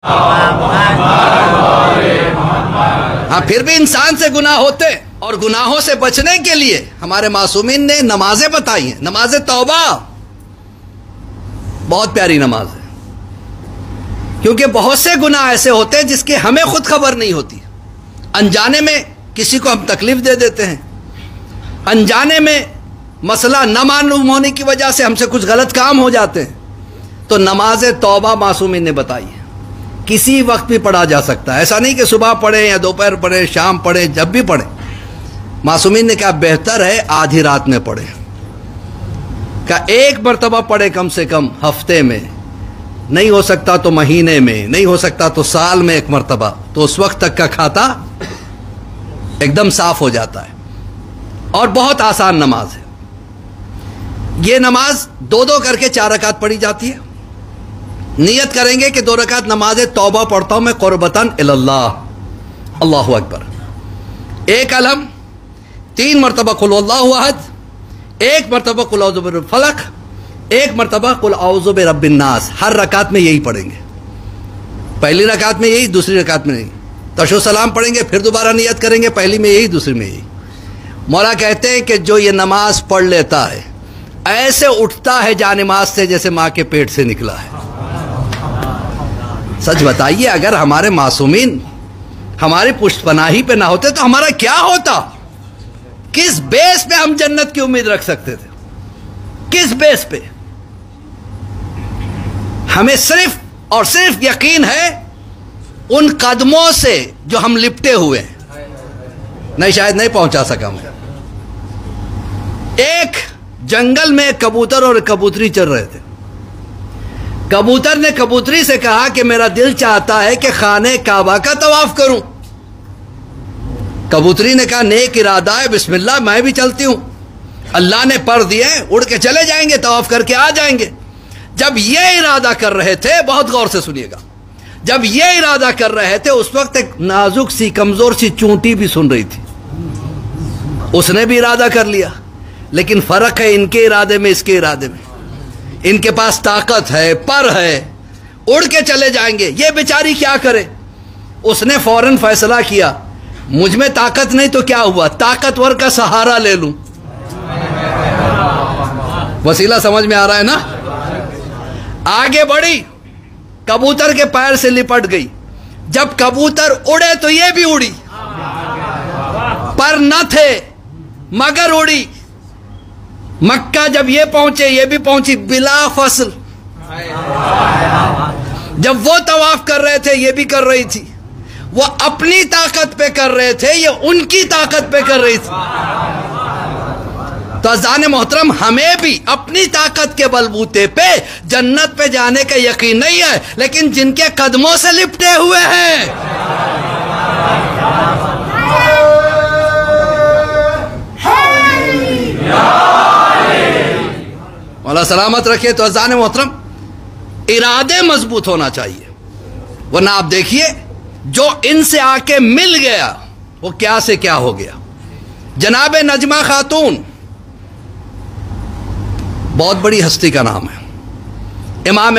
ہاں پھر بھی انسان سے گناہ ہوتے، اور گناہوں سے بچنے کے لیے ہمارے معصومین نے نمازیں بتائی ہیں. نماز توبہ بہت پیاری نماز ہے، کیونکہ بہت سے گناہ ایسے ہوتے ہیں جس کی ہمیں خود خبر نہیں ہوتی. انجانے میں کسی کو ہم تکلیف دے دیتے ہیں، انجانے میں مسئلہ نہ معلوم ہونے کی وجہ سے ہم سے کچھ غلط کام ہو جاتے ہیں. تو نماز توبہ معصومین نے بتائی ہے، کسی وقت بھی پڑھا جا سکتا ہے. ایسا نہیں کہ صبح پڑھیں یا دوپہر پڑھیں، شام پڑھیں، جب بھی پڑھیں. معصومین نے کہا بہتر ہے آدھی رات میں پڑھیں. کہا ایک مرتبہ پڑھے کم سے کم ہفتے میں، نہیں ہو سکتا تو مہینے میں، نہیں ہو سکتا تو سال میں ایک مرتبہ، تو اس وقت تک کا کھاتا ایک دم صاف ہو جاتا ہے. اور بہت آسان نماز ہے. یہ نماز دو کر کے 4 رکعت پڑھی جاتی ہے. نیت کریں گے کہ 2 رکعت نماز توبہ پڑھتا ہوں میں قربتاً اللہ. اللہ اکبر. 1 الحم، 3 مرتبہ قل اللہ احد، 1 مرتبہ قل اعوذ برب الفلق، 1 مرتبہ قل اعوذ برب الناس. ہر رکعت میں یہی پڑھیں گے. پہلی رکعت میں یہی، دوسری رکعت میں نہیں. تشہد سلام پڑھیں گے، پھر دوبارہ نیت کریں گے، پہلی میں یہی، دوسری میں یہی. مولا کہتے ہیں کہ جو یہ نماز پڑھ لیتا ہے ایسے اٹھتا ہے جانماز سے جیسے ماں کے پیٹ سے نکلا ہے. سچ بتائیے، اگر ہمارے معصومین ہماری پشت پناہی پہ نہ ہوتے تو ہمارا کیا ہوتا؟ کس بیس پہ ہم جنت کی امید رکھ سکتے تھے؟ کس بیس پہ؟ ہمیں صرف اور صرف یقین ہے ان قدموں سے جو ہم لپٹے ہوئے ہیں. نہیں، شاید نہیں پہنچا سکا میں. ایک جنگل میں کبوتر اور کبوتری چل رہے تھے. کبوتر نے کبوتری سے کہا کہ میرا دل چاہتا ہے کہ خانہ کعبہ کا طواف کروں. کبوتری نے کہا نیک ارادہ ہے، بسم اللہ، میں بھی چلتی ہوں. اللہ نے پر دیے، اڑ کے چلے جائیں گے، طواف کر کے آ جائیں گے. جب یہ ارادہ کر رہے تھے، بہت غور سے سنیے گا، جب یہ ارادہ کر رہے تھے اس وقت ایک نازک سی کمزور سی چونٹی بھی سن رہی تھی. اس نے بھی ارادہ کر لیا، لیکن فرق ہے ان کے ارادے میں اس کے ارادے میں. ان کے پاس طاقت ہے، پر ہے، اڑ کے چلے جائیں گے. یہ بیچاری کیا کرے؟ اس نے فوراً فیصلہ کیا مجھ میں طاقت نہیں تو کیا ہوا، طاقتور کا سہارا لے لوں. وسیلہ سمجھ میں آ رہا ہے نا؟ آگے بڑھی، کبوتر کے پیر سے لپٹ گئی. جب کبوتر اڑے تو یہ بھی اڑی، پر نہ تھے مگر اڑی. مکہ جب یہ پہنچے یہ بھی پہنچی بلا فصل. جب وہ طواف کر رہے تھے یہ بھی کر رہی تھی. وہ اپنی طاقت پہ کر رہے تھے، یہ ان کی طاقت پہ کر رہی تھی. تو عزیزان محترم، ہمیں بھی اپنی طاقت کے بلبوتے پہ جنت پہ جانے کا یقین نہیں ہے، لیکن جن کے قدموں سے لپٹے ہوئے ہیں. مولا سلامت رکھے. تو عزیزان محترم، ارادے مضبوط ہونا چاہیے، ورنہ آپ دیکھیے جو ان سے آ کے مل گیا وہ کیا سے کیا ہو گیا. جناب نجمہ خاتون بہت بڑی ہستی کا نام ہے. امام